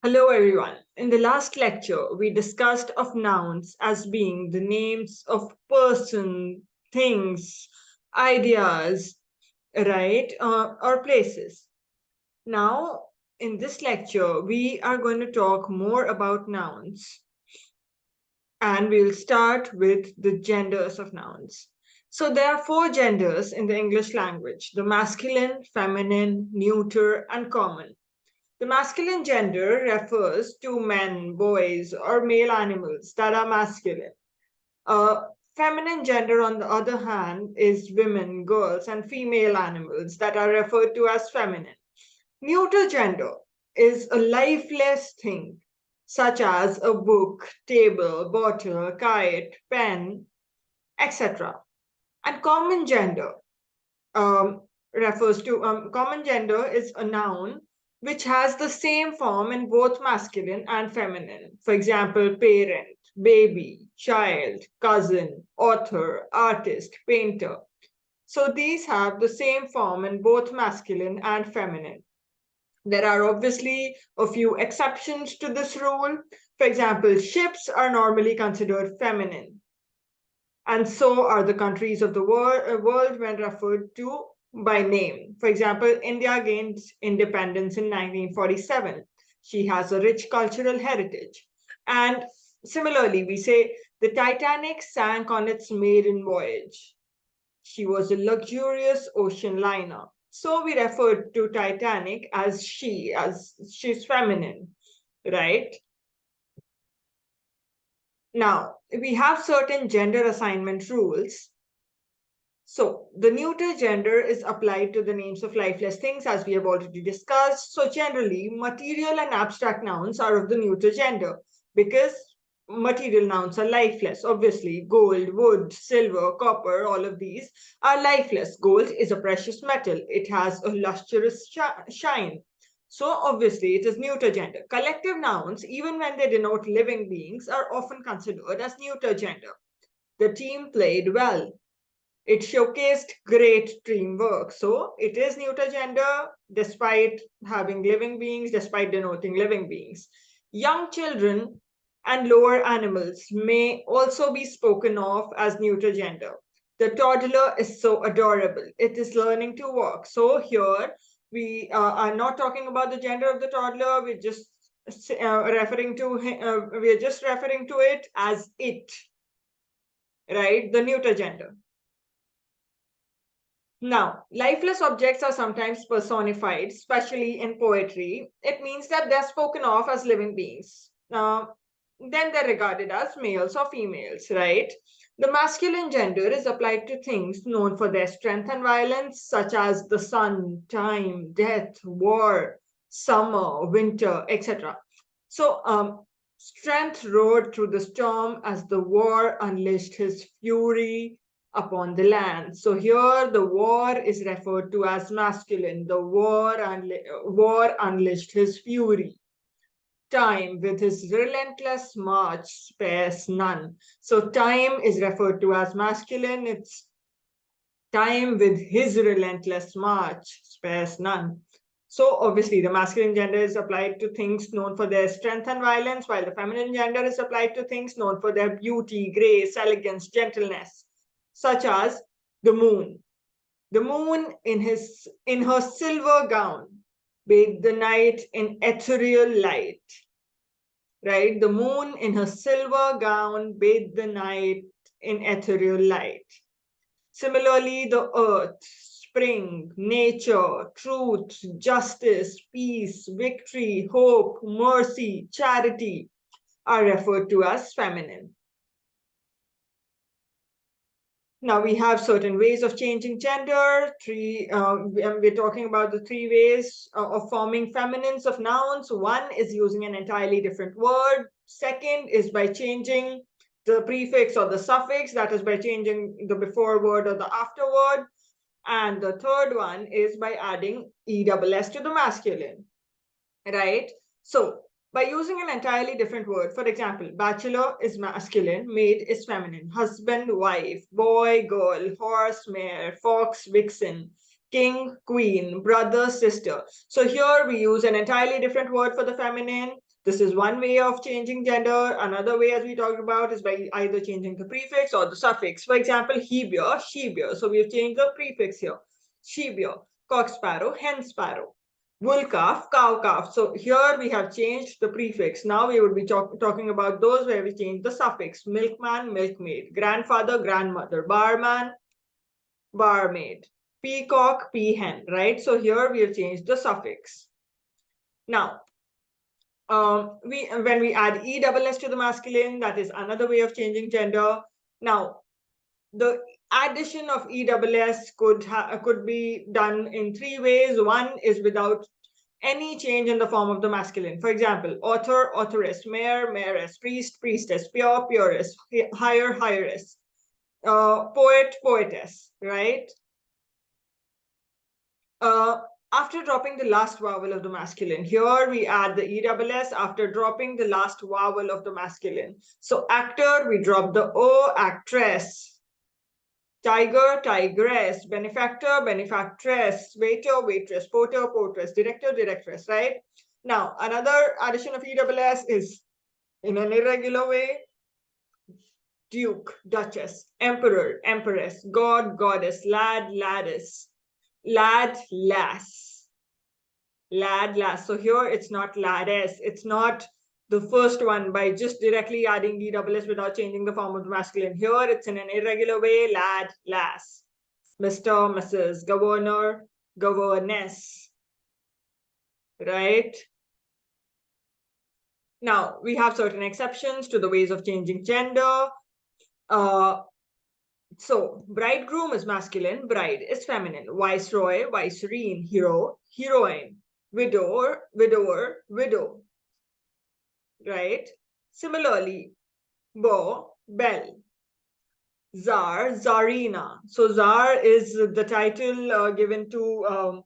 Hello everyone. In the last lecture, we discussed of nouns as being the names of person, things, ideas, right, or places. Now, in this lecture, we are going to talk more about nouns, and we'll start with the genders of nouns. So there are four genders in the English language: the masculine, feminine, neuter, and common. The masculine gender refers to men, boys, or male animals that are masculine. Feminine gender, on the other hand, is women, girls, and female animals that are referred to as feminine. Neuter gender is a lifeless thing, such as a book, table, bottle, kite, pen, etc. And um, common gender is a noun which has the same form in both masculine and feminine. For example, parent, baby, child, cousin, author, artist, painter. So these have the same form in both masculine and feminine. There are obviously a few exceptions to this rule. For example, ships are normally considered feminine, and so are the countries of the world when referred to by name. For example, India gained independence in 1947. She has a rich cultural heritage. And similarly, we say the Titanic sank on its maiden voyage. She was a luxurious ocean liner. So we refer to Titanic as she, as she's feminine, right? Now, we have certain gender assignment rules. So the neuter gender is applied to the names of lifeless things, as we have already discussed. So generally, material and abstract nouns are of the neuter gender because material nouns are lifeless. Obviously, gold, wood, silver, copper, all of these are lifeless. Gold is a precious metal. It has a lustrous shine. So obviously, it is neuter gender. Collective nouns, even when they denote living beings, are often considered as neuter gender. The team played well. It showcased great teamwork. So it is neuter gender despite having living beings, despite denoting living beings. Young children and lower animals may also be spoken of as neuter gender. The toddler is so adorable. It is learning to walk. So here we are not talking about the gender of the toddler. We're just referring to it as it, right? The neuter gender. Now, lifeless objects are sometimes personified, especially in poetry. It means that they're spoken of as living beings. Then they're regarded as males or females, right? The masculine gender is applied to things known for their strength and violence, such as the sun, time, death, war, summer, winter, etc. So, strength roared through the storm as the war unleashed his fury upon the land. So here the war is referred to as masculine. The war unleashed his fury. Time with his relentless march spares none. So time is referred to as masculine. It's time with his relentless march spares none. So obviously the masculine gender is applied to things known for their strength and violence, while the feminine gender is applied to things known for their beauty, grace, elegance, gentleness, such as the moon. The moon in her silver gown bathed the night in ethereal light. Right? The moon in her silver gown bathed the night in ethereal light. Similarly, the earth, spring, nature, truth, justice, peace, victory, hope, mercy, charity are referred to as feminine. Now we have certain ways of changing gender. We're talking about the three ways of forming feminines of nouns. One is using an entirely different word. Second is by changing the prefix or the suffix, that is by changing the before word or the after word. And the third one is by adding ESS to the masculine, right? So by using an entirely different word, for example, bachelor is masculine, maid is feminine, husband, wife, boy, girl, horse, mare, fox, vixen, king, queen, brother, sister. So here we use an entirely different word for the feminine. This is one way of changing gender. Another way, as we talked about, is by either changing the prefix or the suffix. For example, he bear, she bear. So we have changed the prefix here. She bear, cock sparrow, hen sparrow. Wool calf, cow calf. So here we have changed the prefix. Now we would be talking about those where we change the suffix. Milkman, milkmaid. Grandfather, grandmother. Barman, barmaid. Peacock, peahen, right? So here we have changed the suffix. Now, when we add ESS to the masculine, that is another way of changing gender. Now, the addition of ESS could be done in three ways. One is without any change in the form of the masculine. For example, author, authoress, mayor, mayoress, priest, priestess, pure, puress, higher, higheress, poet, poetess, right? After dropping the last vowel of the masculine, here we add the ESS after dropping the last vowel of the masculine. So actor, we drop the O, actress. Tiger, tigress. Benefactor, benefactress. Waiter, waitress. Porter, portress. Director, directress, right? Now, another addition of ESS is in an irregular way. Duke, duchess. Emperor, empress. God, goddess. Lad, laddess. Lad, lass. Lad, lass. So here it's not laddess. It's not the first one by just directly adding ESS without changing the form of the masculine. Here it's in an irregular way. Lad, lass. Mr., Mrs., governor, governess. Right? Now, we have certain exceptions to the ways of changing gender. So, bridegroom is masculine, bride is feminine. Viceroy, vicereine, hero, heroine. Widower, widower, widow. Right? Similarly, beau, belle. Tsar, Tsarina. So Tsar is the title given to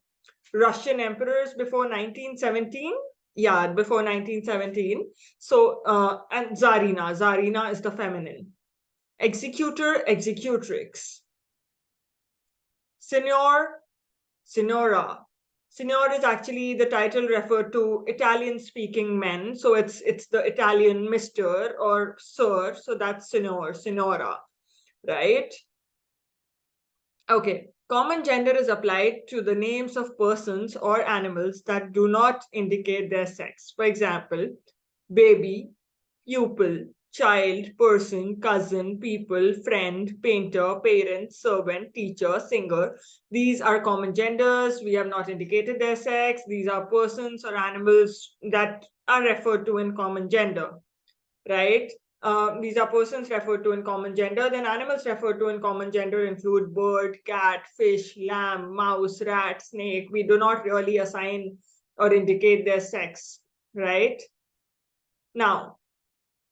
Russian emperors before 1917. Yeah, before 1917. So, and Tsarina. Tsarina is the feminine. Executor, executrix. Signor, signora. Signor is actually the title referred to Italian-speaking men. So it's the Italian Mr. or Sir. So that's signor, signora, right? Okay. Common gender is applied to the names of persons or animals that do not indicate their sex. For example, baby, pupil, child, person, cousin, people, friend, painter, parent, servant, teacher, singer. These are common genders. We have not indicated their sex. These are persons or animals that are referred to in common gender, right? These are persons referred to in common gender. Then animals referred to in common gender include bird, cat, fish, lamb, mouse, rat, snake. We do not really assign or indicate their sex, right? Now,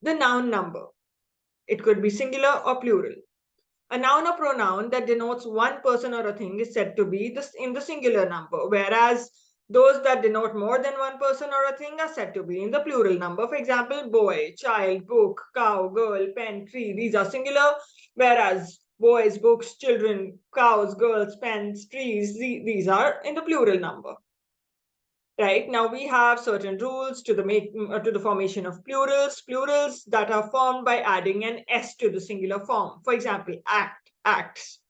the noun number. It could be singular or plural. A noun or pronoun that denotes one person or a thing is said to be in the singular number, whereas those that denote more than one person or a thing are said to be in the plural number. For example, boy, child, book, cow, girl, pen, tree. These are singular, whereas boys, books, children, cows, girls, pens, trees, these are in the plural number. Right, now we have certain rules to the formation of plurals that are formed by adding an s to the singular form. For example, act, acts.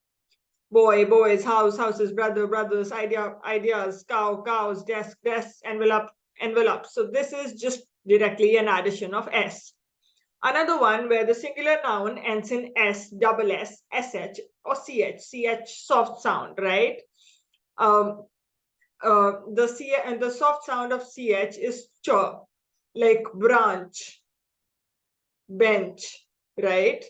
Boy, boys, house, houses, brother, brothers, idea, ideas, cow, cows, desk, desks, envelope, envelopes. So this is just directly an addition of s. Another one where the singular noun ends in s, double s, sh, or ch soft sound, right? The soft sound of ch is ch, like branch, bench, right?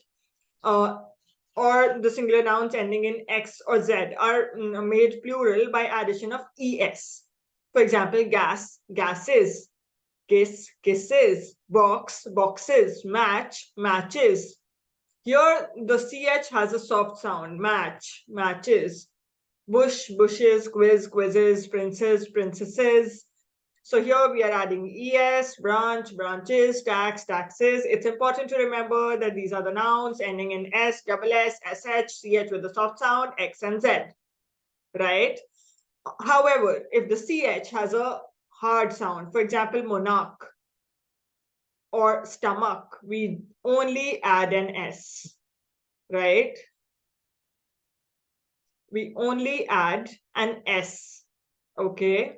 Or the singular nouns ending in x or z are made plural by addition of es. For example, gas, gases, kiss, kisses, box, boxes, match, matches. Here, the ch has a soft sound, match, matches. Bush, bushes, quiz, quizzes, princess, princesses. So here we are adding es, branch, branches, tax, taxes. It's important to remember that these are the nouns ending in s, double s, sh, ch with the soft sound, x and z, right? However, if the ch has a hard sound, for example, monarch, or stomach, we only add an S, right? We only add an S, okay?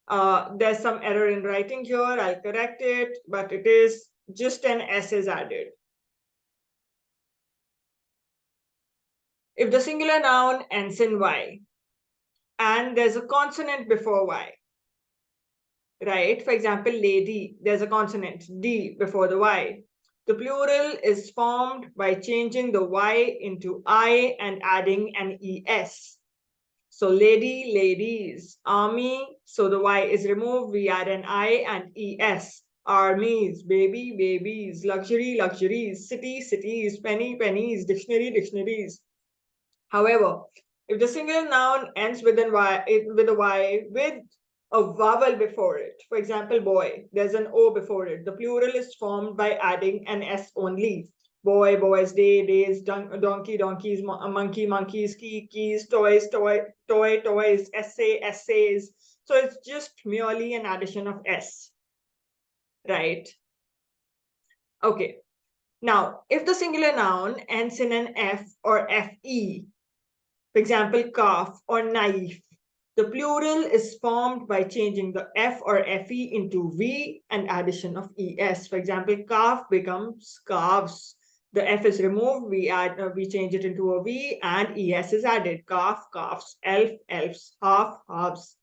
There's some error in writing here, I'll correct it, but it is just an S is added. If the singular noun ends in Y and there's a consonant before Y, right? For example, lady, there's a consonant D before the Y. The plural is formed by changing the Y into I and adding an ES. So lady, ladies, army, so the Y is removed, we add an I and ES. Armies, baby, babies, luxury, luxuries, city, cities, penny, pennies, dictionary, dictionaries. However, if the singular noun ends with with a Y with a vowel before it, for example, boy, there's an O before it. The plural is formed by adding an S only. Boy, boys, day, days, donkey, donkeys, monkey, monkeys, key, keys, toys, toys, essay, essays. So it's just merely an addition of S, right? Okay. Now, if the singular noun ends in an F or FE, for example, calf or knife, the plural is formed by changing the F or FE into V and addition of ES. For example, calf becomes calves. The F is removed, we change it into a V and ES is added. Calf, calves, elf, elves, half, halves,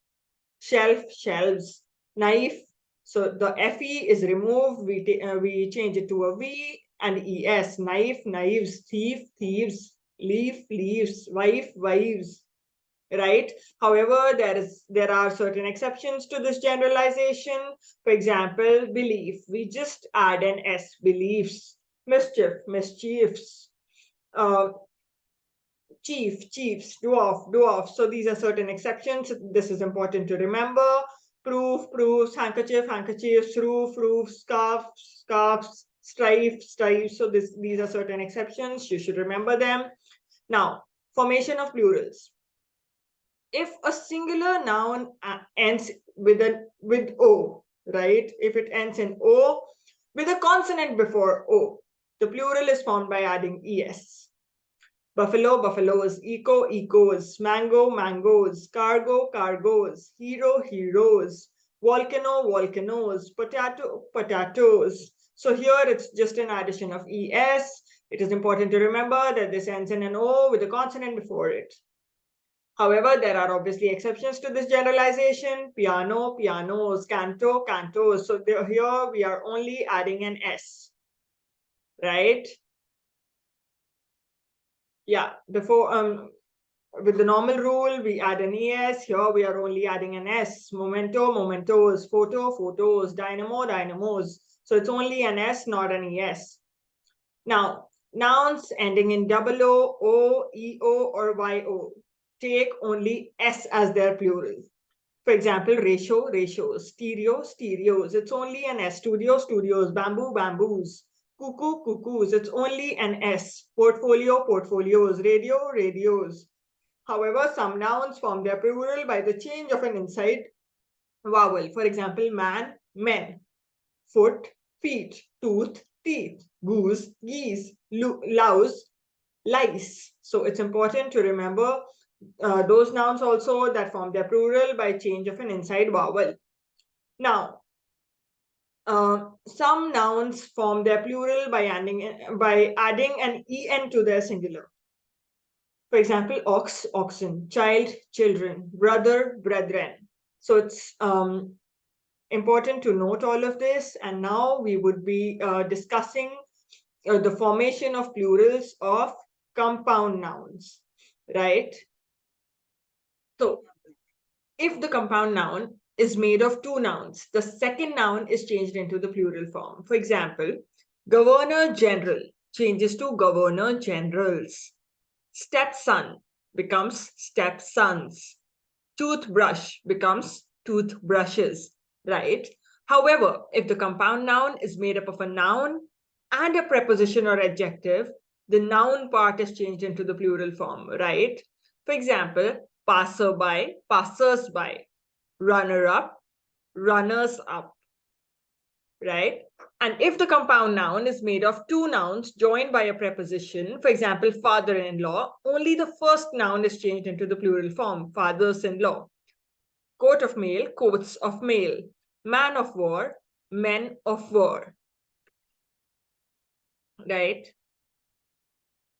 shelf, shelves, knife. So the FE is removed, we change it to a V and ES, knife, knives, thief, thieves, leaf, leaves, wife, wives, right? However, there are certain exceptions to this generalization. For example, belief, we just add an S, beliefs, mischief, mischiefs, uh, chief, chiefs, dwarf, dwarfs. So these are certain exceptions. This is important to remember. Proof, proofs, handkerchief, handkerchiefs, roof, roofs, scarf, scarves, strife, stripes. So these are certain exceptions. You should remember them. Now, formation of plurals. If a singular noun ends with O, right? If it ends in O with a consonant before O, the plural is formed by adding ES. Buffalo, buffaloes, eco, ecos, mango, mangoes, cargo, cargoes, hero, heroes, volcano, volcanoes, potato, potatoes. So here it's just an addition of ES. It is important to remember that this ends in an O with a consonant before it. However, there are obviously exceptions to this generalization. Piano, pianos, canto, cantos. So here we are only adding an S, right? Yeah, before with the normal rule, we add an ES. Here we are only adding an S. Memento, mementos, photo, photos, dynamo, dynamos. So it's only an S, not an ES. Now, nouns ending in double O, EO, or YO take only S as their plural. For example, ratio, ratios, stereo, stereos. It's only an S. Studio, studios, bamboo, bamboos. Cuckoo, cuckoos. It's only an S. Portfolio, portfolios, radio, radios. However, some nouns form their plural by the change of an inside vowel. For example, man, men. Foot, feet. Tooth, teeth. Goose, geese. Louse, lice. So it's important to remember those nouns also that form their plural by change of an inside vowel. Now, some nouns form their plural by adding an en to their singular. For example, ox, oxen, child, children, brother, brethren. So it's important to note all of this. And now we would be discussing the formation of plurals of compound nouns, right? So if the compound noun is made of two nouns, the second noun is changed into the plural form. For example, governor general changes to governor generals. Stepson becomes stepsons. Toothbrush becomes toothbrushes, right? However, if the compound noun is made up of a noun and a preposition or adjective, the noun part is changed into the plural form, right? For example, passerby, passers-by, runner-up, runners-up. right? And if the compound noun is made of two nouns joined by a preposition, for example, father-in-law, only the first noun is changed into the plural form, fathers-in-law. Coat of mail, coats of mail. Man of war, men of war, right?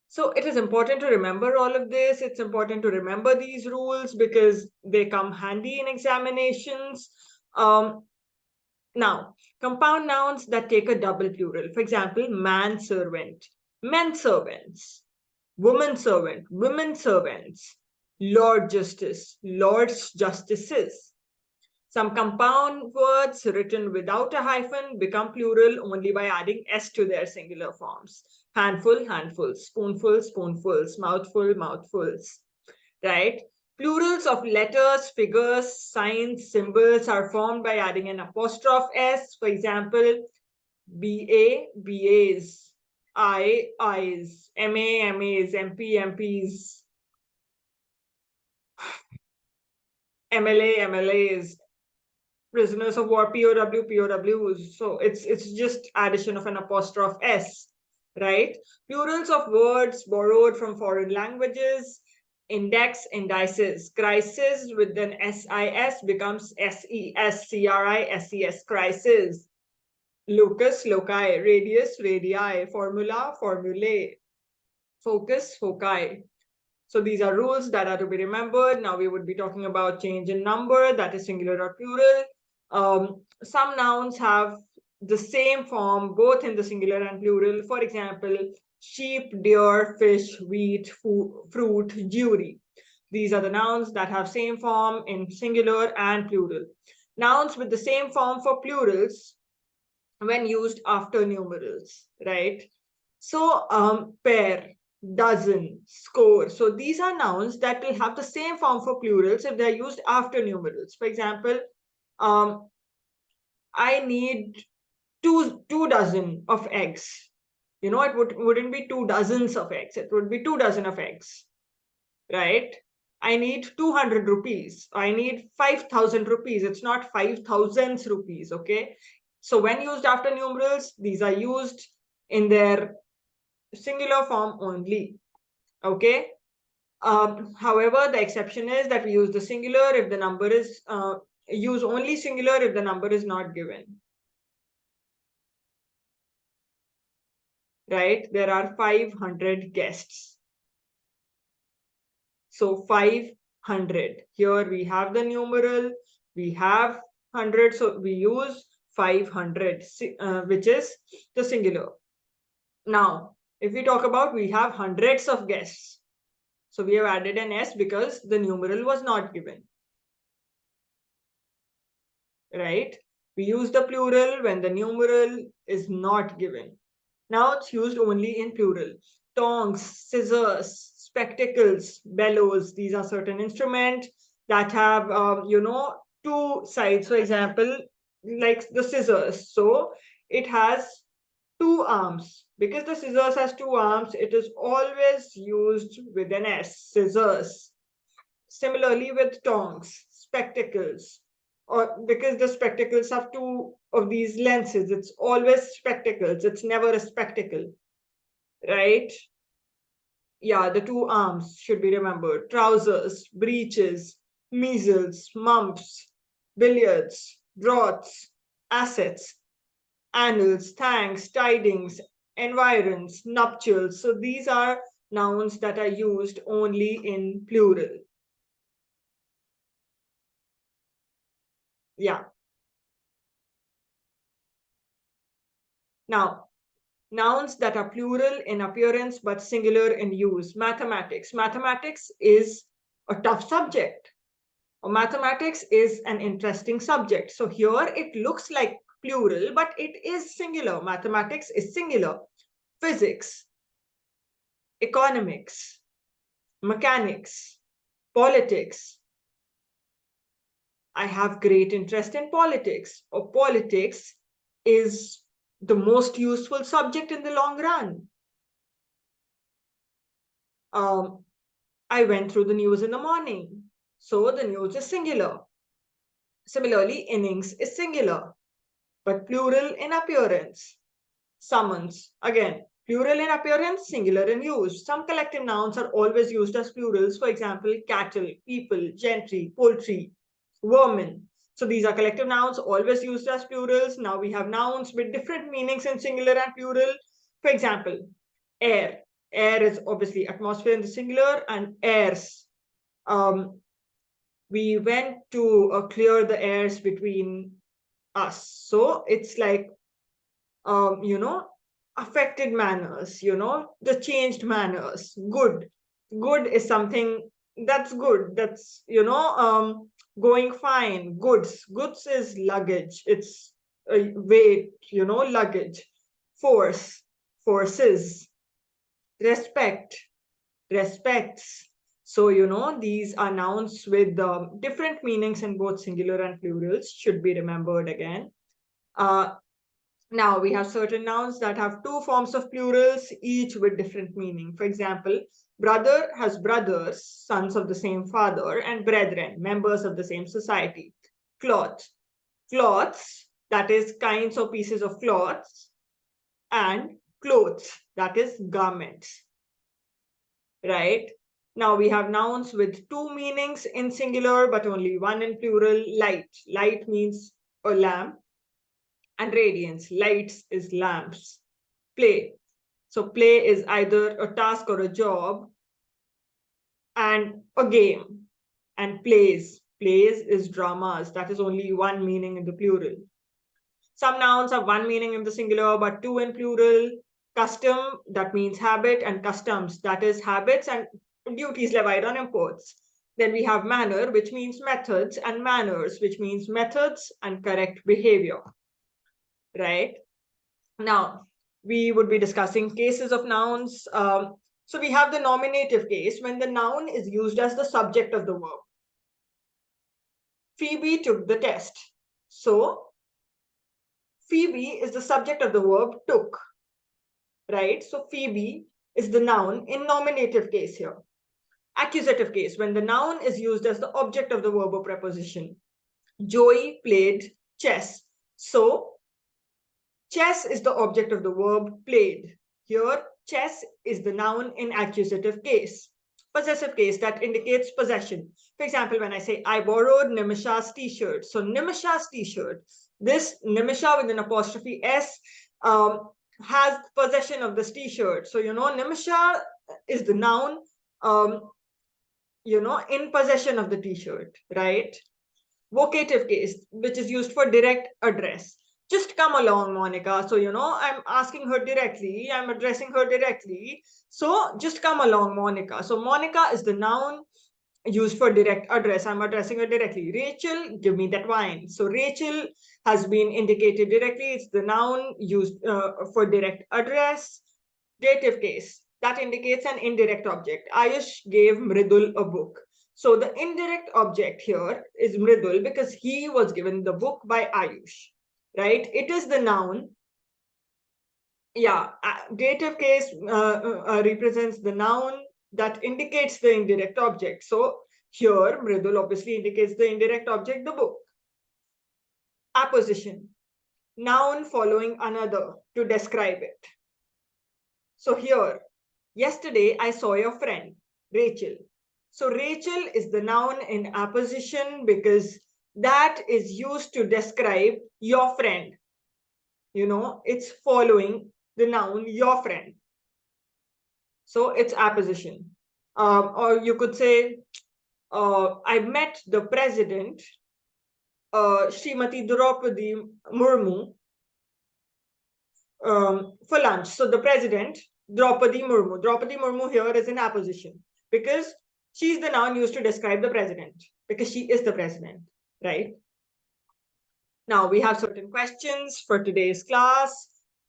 So it is important to remember all of this. It's important to remember these rules because they come handy in examinations. Now, compound nouns that take a double plural. For example, man servant, men servants, woman servant, women servants, Lord justice, lords justices. Some compound words written without a hyphen become plural only by adding s to their singular forms. Handful, handfuls, spoonful, spoonfuls, mouthful, mouthfuls, right? Plurals of letters, figures, signs, symbols are formed by adding an apostrophe s. For example, BA, BAs, I, Is, MA, MAs, MP, MPs, MLA, MLAs, prisoners of war, POW, POWs. So it's just addition of an apostrophe s, right? Plurals of words borrowed from foreign languages. Index, indices. Crisis with an SIS becomes SES, crisis. Locus, loci. Radius, radii. Formula, formulae. Focus, foci. So these are rules that are to be remembered. Now we would be talking about change in number, that is singular or plural. Some nouns have the same form both in the singular and plural. For example, sheep, deer, fish, wheat, fruit, jury. These are the nouns that have same form in singular and plural. Nouns with the same form for plurals when used after numerals, right? So pair, dozen, score. So these are nouns that will have the same form for plurals if they're used after numerals. For example, um, I need two dozen of eggs. You know, wouldn't be 2 dozens of eggs. It would be 2 dozen of eggs, right? I need 200 rupees. I need 5,000 rupees. It's not 5,000 rupees, okay? So when used after numerals, these are used in their singular form only, okay? However, the exception is that we use the singular if the number is, use only singular if the number is not given, right? There are 500 guests. So 500. Here we have the numeral, we have 100, so we use 500, which is the singular. Now, if we talk about we have hundreds of guests, so we have added an S because the numeral was not given, right? We use the plural when the numeral is not given. Now it's used only in plural. Tongs, scissors, spectacles, bellows. These are certain instruments that have, two sides. For example, like the scissors. So it has two arms. Because the scissors has two arms, it is always used with an S, scissors. Similarly with tongs, spectacles, or because the spectacles have two of these lenses, it's always spectacles, it's never a spectacle, right? Yeah, the two arms should be remembered. Trousers, breeches, measles, mumps, billiards, draughts, assets, annals, thanks, tidings, environs, nuptials. So these are nouns that are used only in plural. Yeah. Now, nouns that are plural in appearance but singular in use. Mathematics. Mathematics is a tough subject. Mathematics is an interesting subject. So here it looks like plural, but it is singular. Mathematics is singular. Physics, economics, mechanics, politics. I have great interest in politics, or politics is the most useful subject in the long run. Um, I went through the news in the morning. So the news is singular. Similarly, innings is singular. but plural in appearance. Summons, again, plural in appearance, singular in use. Some collective nouns are always used as plurals. For example, cattle, people, gentry, poultry, vermin. So these are collective nouns always used as plurals. Now we have nouns with different meanings in singular and plural. For example, air. Air is obviously atmosphere in the singular, and airs. We went to clear the airs between us. So it's like, you know, affected manners, you know, the changed manners. Good. Good is something that's good. That's, going fine. Goods. Goods is luggage. It's weight, you know, luggage. Force. Forces. Respect. Respects. So, you know, these are nouns with different meanings in both singular and plurals, should be remembered again. Now we have certain nouns that have two forms of plurals, each with different meaning. For example, brother has brothers, sons of the same father, and brethren, members of the same society. Cloth, cloths, that is kinds or pieces of cloths, and clothes, that is garments. Right? Now we have nouns with two meanings in singular, but only one in plural. Light. Light means a lamp, and radiance. Lights is lamps. Play. So play is either a task or a job, and a game. And plays. Plays is dramas. That is only one meaning in the plural. Some nouns have one meaning in the singular, but two in plural. Custom, that means habit, and customs, that is habits and duties levied on imports. Then we have manner, which means methods, and manners, which means methods and correct behavior. Right? Now, we would be discussing cases of nouns. So we have the nominative case when the noun is used as the subject of the verb. Phoebe took the test. So Phoebe is the subject of the verb took, right? So Phoebe is the noun in nominative case here. Accusative case, when the noun is used as the object of the verb or preposition. Joey played chess. So chess is the object of the verb played. Here, chess is the noun in accusative case. Possessive case, that indicates possession. For example, when I say, I borrowed Nimisha's t-shirt. So Nimisha's t-shirt, this Nimisha with an apostrophe S has possession of this t-shirt. So, you know, Nimisha is the noun, in possession of the t-shirt, right? Vocative case, which is used for direct address. Just come along, Monica. So, you know, I'm asking her directly, I'm addressing her directly. So just come along, Monica. So Monica is the noun used for direct address. I'm addressing her directly. Rachel, give me that wine. So Rachel has been indicated directly. It's the noun used for direct address. Dative case, that indicates an indirect object. Ayush gave Mridul a book. So the indirect object here is Mridul because he was given the book by Ayush, right? It is the noun. Yeah, dative case represents the noun that indicates the indirect object. So here, Mridul obviously indicates the indirect object, the book. Apposition, noun following another to describe it. So here, yesterday I saw your friend, Rachel. So Rachel is the noun in apposition because that is used to describe your friend. You know, it's following the noun your friend. So it's apposition. Or you could say, I met the president, Srimati Draupadi Murmu, for lunch. So the president, Draupadi Murmu. Draupadi Murmu here is in apposition because she's the noun used to describe the president because she is the president, right? Now we have certain questions for today's class.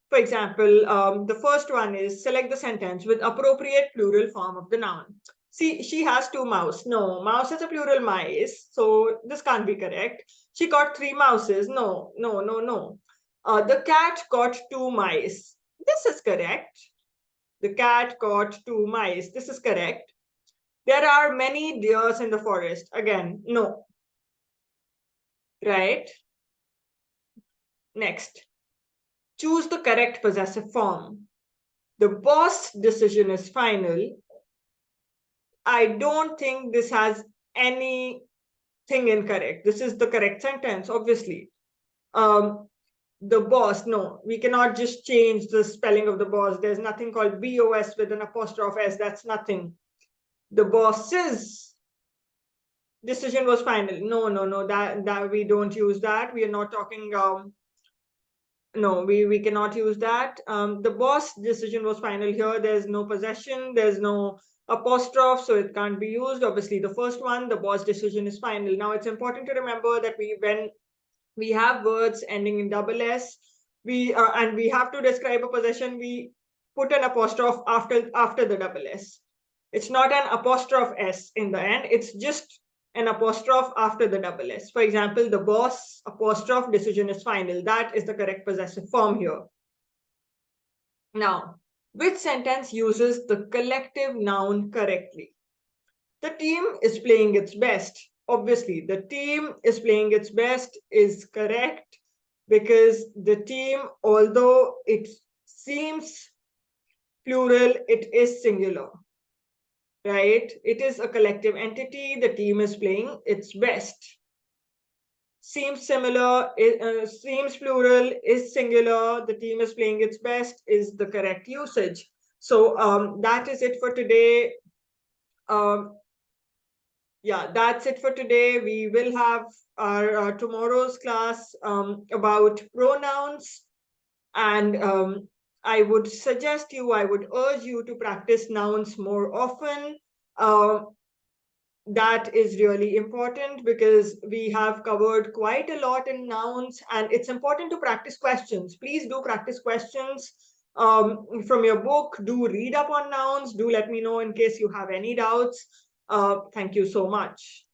For example, the first one is select the sentence with appropriate plural form of the noun. See, she has two mouse. No, mouse is a plural mice, so this can't be correct. She got three mouses. No, no, no, no. The cat caught two mice. This is correct. The cat caught two mice. This is correct. There are many deers in the forest. Again, no. Right? Next, choose the correct possessive form. The boss decision is final. I don't think this has anything incorrect. This is the correct sentence, obviously. The boss, no, we cannot just change the spelling of the boss. There's nothing called BOS with an apostrophe S. That's nothing. The boss's decision was final. No, that we don't use that. We are not talking no, we cannot use that. The boss decision was final here. There's no possession, there's no apostrophe, so it can't be used. Obviously, the first one, the boss decision is final. Now, it's important to remember that when we have words ending in double S, and we have to describe a possession, we put an apostrophe after the double S. It's not an apostrophe S in the end. It's just an apostrophe after the double S. For example, the boss apostrophe decision is final. That is the correct possessive form here. Now, which sentence uses the collective noun correctly? The team is playing its best. Obviously, the team is playing its best is correct because the team, although it seems plural, it is singular. Right? It is a collective entity. The team is playing its best. Seems similar, seems plural, is singular. The team is playing its best is the correct usage. So that is it for today. Yeah, that's it for today. We will have our tomorrow's class about pronouns. And I would urge you to practice nouns more often. That is really important because we have covered quite a lot in nouns, and it's important to practice questions. Please do practice questions from your book. Do read up on nouns. Do let me know in case you have any doubts. Thank you so much.